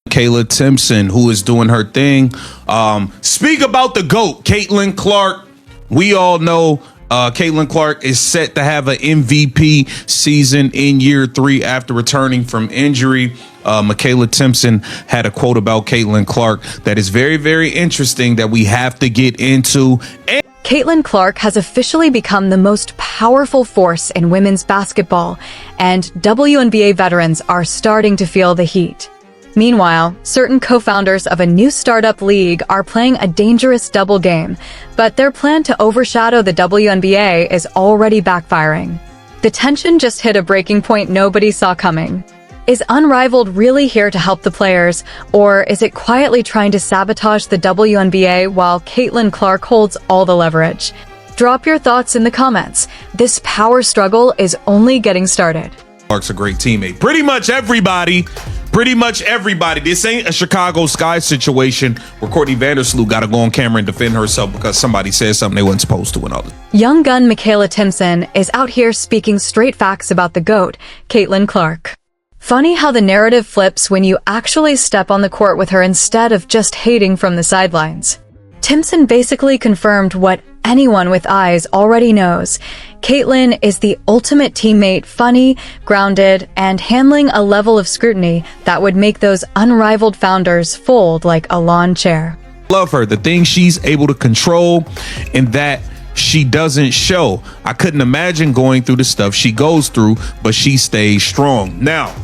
Kayla Timpson, who is doing her thing. Speak about the GOAT, Caitlin Clark. We all know Caitlin Clark is set to have an MVP season in year 3 after returning from injury. Michaela Timpson had a quote about Caitlin Clark that is very, very interesting that we have to get into. Caitlin Clark has officially become the most powerful force in women's basketball, and WNBA veterans are starting to feel the heat. Meanwhile, certain co-founders of a new startup league are playing a dangerous double game, but their plan to overshadow the WNBA is already backfiring. The tension just hit a breaking point nobody saw coming. Is Unrivaled really here to help the players, or is it quietly trying to sabotage the WNBA while Caitlin Clark holds all the leverage? Drop your thoughts in the comments. This power struggle is only getting started. Clark's a great teammate. Pretty much everybody. This ain't a Chicago Sky situation where Courtney Vandersloot got to go on camera and defend herself because somebody said something they weren't supposed to and all that. Young gun Michaela Timpson is out here speaking straight facts about the GOAT, Caitlin Clark. Funny how the narrative flips when you actually step on the court with her instead of just hating from the sidelines. Timpson basically confirmed what anyone with eyes already knows. Caitlin is the ultimate teammate, funny, grounded, and handling a level of scrutiny that would make those unrivaled founders fold like a lawn chair. Love her, the things she's able to control and that she doesn't show. I couldn't imagine going through the stuff she goes through, but she stays strong. Now,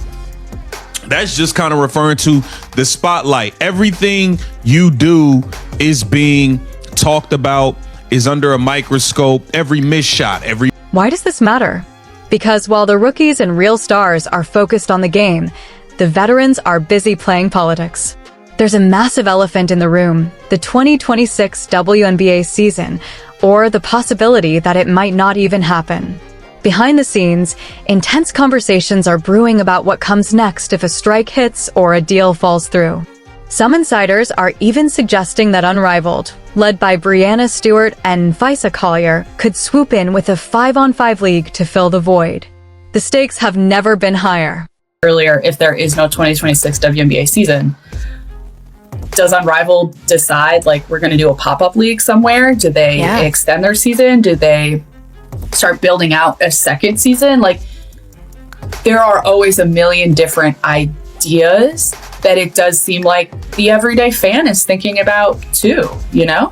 that's just kind of referring to the spotlight. Everything you do is being talked about, is under a microscope. Every missed shot, Why does this matter? Because while the rookies and real stars are focused on the game, the veterans are busy playing politics. There's a massive elephant in the room, the 2026 WNBA season, or the possibility that it might not even happen. Behind the scenes, intense conversations are brewing about what comes next if a strike hits or a deal falls through. Some insiders are even suggesting that Unrivaled, led by Brianna Stewart and Visa Collier, could swoop in with a 5-on-5 league to fill the void. The stakes have never been higher. Earlier, if there is no 2026 WNBA season, does Unrivaled decide, like, we're going to do a pop-up league somewhere? Do they extend their season? Do they start building out a second season? Like, there are always a million different ideas that it does seem like the everyday fan is thinking about too, you know?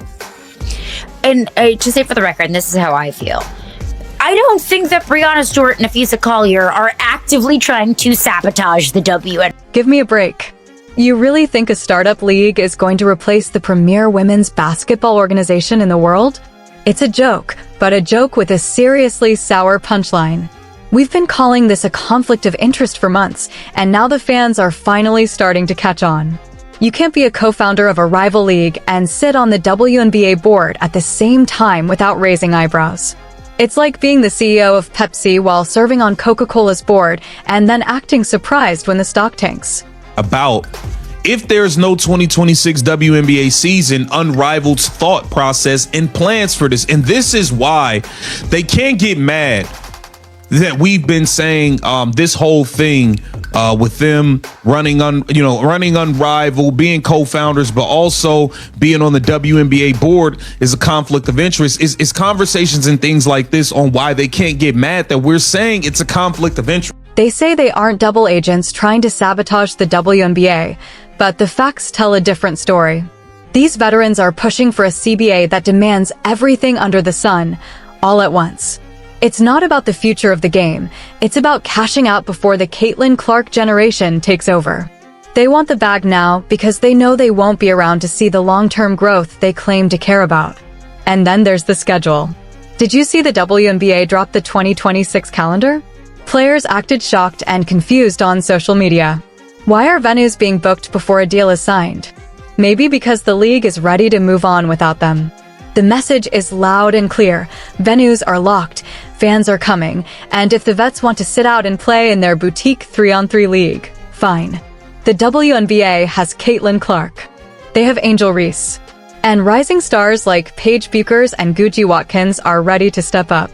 And to say for the record, and this is how I feel, I don't think that Brianna Stewart and Afisa Collier are actively trying to sabotage the WN. Give me a break. You really think a startup league is going to replace the premier women's basketball organization in the world? It's a joke, but a joke with a seriously sour punchline. We've been calling this a conflict of interest for months, and now the fans are finally starting to catch on. You can't be a co-founder of a rival league and sit on the WNBA board at the same time without raising eyebrows. It's like being the CEO of Pepsi while serving on Coca-Cola's board and then acting surprised when the stock tanks. About if there's no 2026 WNBA season, Unrivaled's thought process and plans for this. And this is why they can't get mad that we've been saying this whole thing with them running Unrivaled, being co-founders, but also being on the WNBA board is a conflict of interest. Is conversations and things like this on why they can't get mad that we're saying it's a conflict of interest. They say they aren't double agents trying to sabotage the WNBA, but the facts tell a different story. These veterans are pushing for a CBA that demands everything under the sun, all at once. It's not about the future of the game. It's about cashing out before the Caitlin Clark generation takes over. They want the bag now because they know they won't be around to see the long-term growth they claim to care about. And then there's the schedule. Did you see the WNBA drop the 2026 calendar? Players acted shocked and confused on social media. Why are venues being booked before a deal is signed? Maybe because the league is ready to move on without them. The message is loud and clear. Venues are locked, fans are coming, and if the vets want to sit out and play in their boutique 3-on-3 league, fine. The WNBA has Caitlin Clark. They have Angel Reese. And rising stars like Paige Buchers and Gucci Watkins are ready to step up.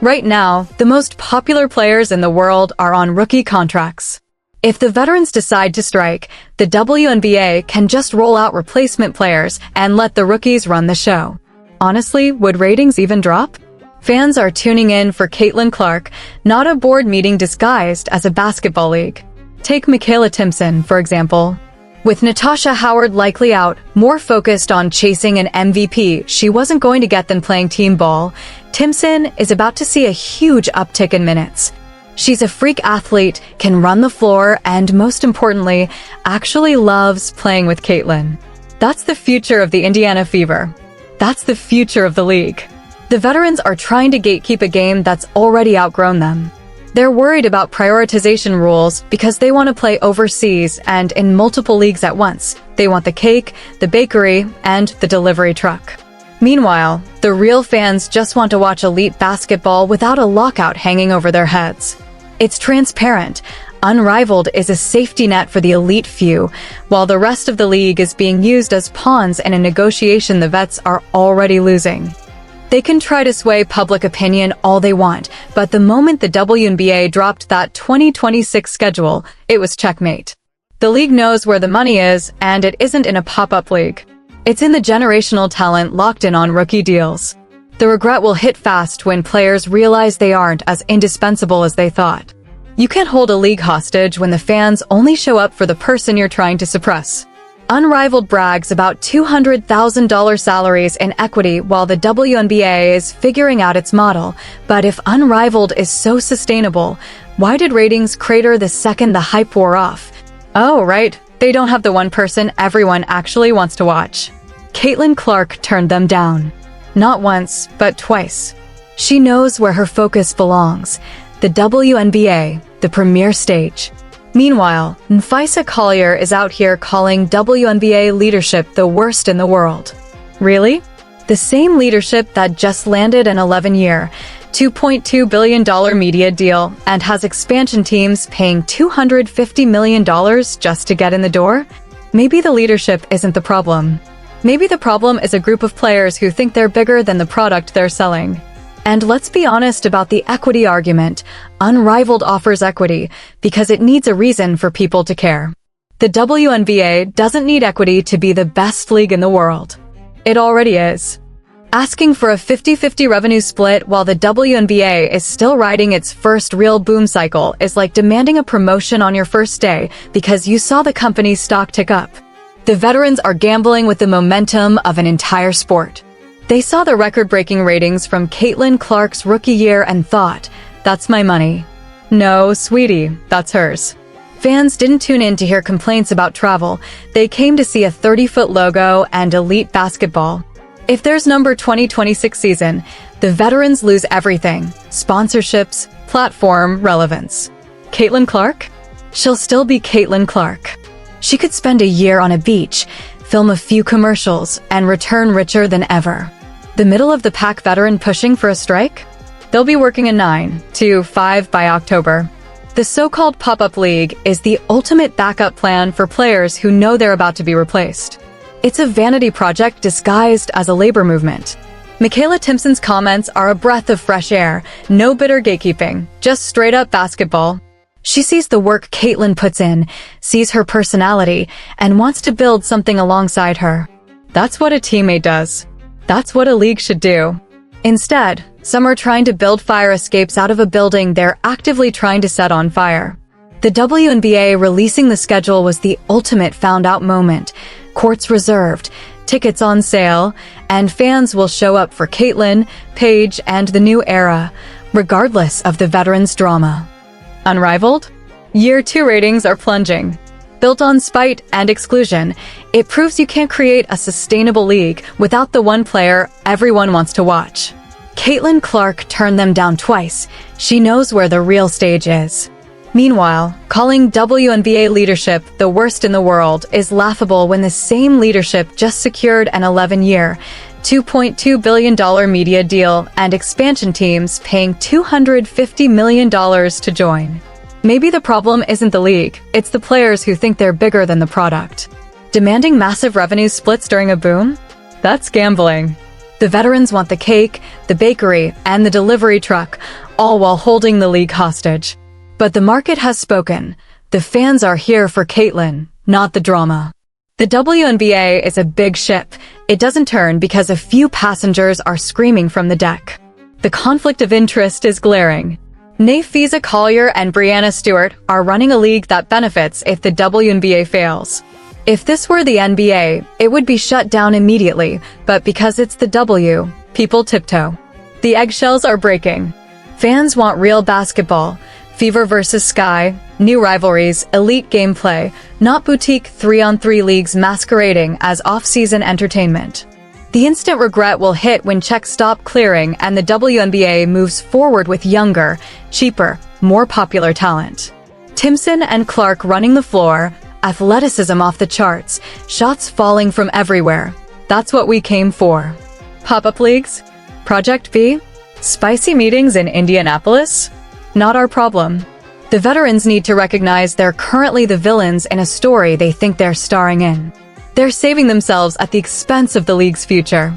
Right now, the most popular players in the world are on rookie contracts. If the veterans decide to strike, the WNBA can just roll out replacement players and let the rookies run the show. Honestly, would ratings even drop? Fans are tuning in for Caitlin Clark, not a board meeting disguised as a basketball league. Take Michaela Timpson, for example. With Natasha Howard likely out, more focused on chasing an MVP she wasn't going to get than playing team ball, Timpson is about to see a huge uptick in minutes. She's a freak athlete, can run the floor, and most importantly, actually loves playing with Caitlin. That's the future of the Indiana Fever. That's the future of the league. The veterans are trying to gatekeep a game that's already outgrown them. They're worried about prioritization rules because they want to play overseas and in multiple leagues at once. They want the cake, the bakery, and the delivery truck. Meanwhile, the real fans just want to watch elite basketball without a lockout hanging over their heads. It's transparent. Unrivaled is a safety net for the elite few, while the rest of the league is being used as pawns in a negotiation the vets are already losing. They can try to sway public opinion all they want, but the moment the WNBA dropped that 2026 schedule, it was checkmate. The league knows where the money is, and it isn't in a pop-up league. It's in the generational talent locked in on rookie deals. The regret will hit fast when players realize they aren't as indispensable as they thought. You can't hold a league hostage when the fans only show up for the person you're trying to suppress. Unrivaled brags about $200,000 salaries in equity while the WNBA is figuring out its model. But if Unrivaled is so sustainable, why did ratings crater the second the hype wore off? Oh, right, they don't have the one person everyone actually wants to watch. Caitlin Clark turned them down. Not once, but twice. She knows where her focus belongs. The WNBA, the premier stage. Meanwhile, Nfisa Collier is out here calling WNBA leadership the worst in the world. Really? The same leadership that just landed an 11-year, $2.2 billion media deal and has expansion teams paying $250 million just to get in the door? Maybe the leadership isn't the problem. Maybe the problem is a group of players who think they're bigger than the product they're selling. And let's be honest about the equity argument. Unrivaled offers equity because it needs a reason for people to care. The WNBA doesn't need equity to be the best league in the world. It already is. Asking for a 50-50 revenue split while the WNBA is still riding its first real boom cycle is like demanding a promotion on your first day because you saw the company's stock tick up. The veterans are gambling with the momentum of an entire sport. They saw the record-breaking ratings from Caitlin Clark's rookie year and thought, that's my money. No, sweetie, that's hers. Fans didn't tune in to hear complaints about travel. They came to see a 30-foot logo and elite basketball. If there's number 2026 season, the veterans lose everything. Sponsorships, platform, relevance. Caitlin Clark? She'll still be Caitlin Clark. She could spend a year on a beach, film a few commercials, and return richer than ever. The middle-of-the-pack veteran pushing for a strike? They'll be working a 9 to 5 by October. The so-called pop-up league is the ultimate backup plan for players who know they're about to be replaced. It's a vanity project disguised as a labor movement. Michaela Timpson's comments are a breath of fresh air, no bitter gatekeeping, just straight-up basketball. She sees the work Caitlin puts in, sees her personality, and wants to build something alongside her. That's what a teammate does. That's what a league should do. Instead, some are trying to build fire escapes out of a building they're actively trying to set on fire. The WNBA releasing the schedule was the ultimate found-out moment. Courts reserved, tickets on sale, and fans will show up for Caitlin, Paige, and the new era, regardless of the veterans' drama. Unrivaled? Year 2 ratings are plunging. Built on spite and exclusion, it proves you can't create a sustainable league without the one player everyone wants to watch. Caitlin Clark turned them down twice. She knows where the real stage is. Meanwhile, calling WNBA leadership the worst in the world is laughable when the same leadership just secured an 11-year, $2.2 billion media deal and expansion teams paying $250 million to join. Maybe the problem isn't the league, it's the players who think they're bigger than the product. Demanding massive revenue splits during a boom? That's gambling. The veterans want the cake, the bakery, and the delivery truck, all while holding the league hostage. But the market has spoken. The fans are here for Caitlyn, not the drama. The WNBA is a big ship. It doesn't turn because a few passengers are screaming from the deck. The conflict of interest is glaring. Nafisa Collier and Brianna Stewart are running a league that benefits if the WNBA fails. If this were the NBA, it would be shut down immediately, but because it's the W, people tiptoe. The eggshells are breaking. Fans want real basketball, Fever versus Sky, new rivalries, elite gameplay, not boutique 3-on-3 leagues masquerading as off-season entertainment. The instant regret will hit when checks stop clearing and the WNBA moves forward with younger, cheaper, more popular talent. Timpson and Clark running the floor, athleticism off the charts, shots falling from everywhere. That's what we came for. Pop-up leagues? Project B? Spicy meetings in Indianapolis? Not our problem. The veterans need to recognize they're currently the villains in a story they think they're starring in. They're saving themselves at the expense of the league's future.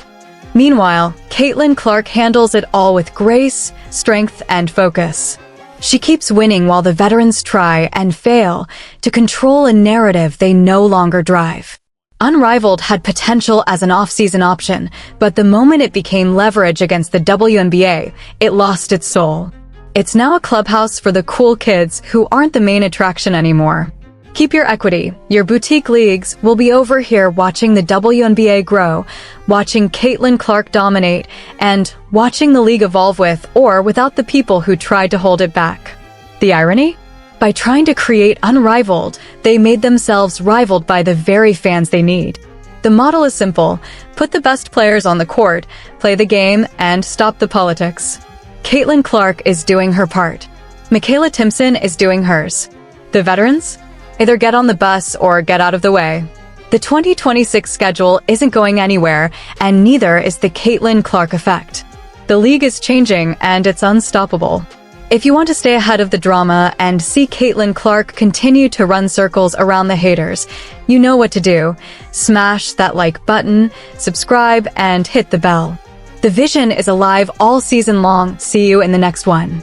Meanwhile, Caitlyn Clark handles it all with grace, strength, and focus. She keeps winning while the veterans try and fail to control a narrative they no longer drive. Unrivaled had potential as an off-season option, but the moment it became leverage against the WNBA, it lost its soul. It's now a clubhouse for the cool kids who aren't the main attraction anymore. Keep your equity. Your boutique leagues will be over here watching the WNBA grow, watching Caitlyn Clark dominate, and watching the league evolve with or without the people who tried to hold it back. The irony? By trying to create Unrivaled, they made themselves rivaled by the very fans they need. The model is simple. Put the best players on the court, play the game, and stop the politics. Caitlyn Clark is doing her part. Michaela Timpson is doing hers. The veterans? Either get on the bus or get out of the way. The 2026 schedule isn't going anywhere, and neither is the Caitlyn Clark effect. The league is changing, and it's unstoppable. If you want to stay ahead of the drama and see Caitlyn Clark continue to run circles around the haters, you know what to do. Smash that like button, subscribe, and hit the bell. The vision is alive all season long. See you in the next one.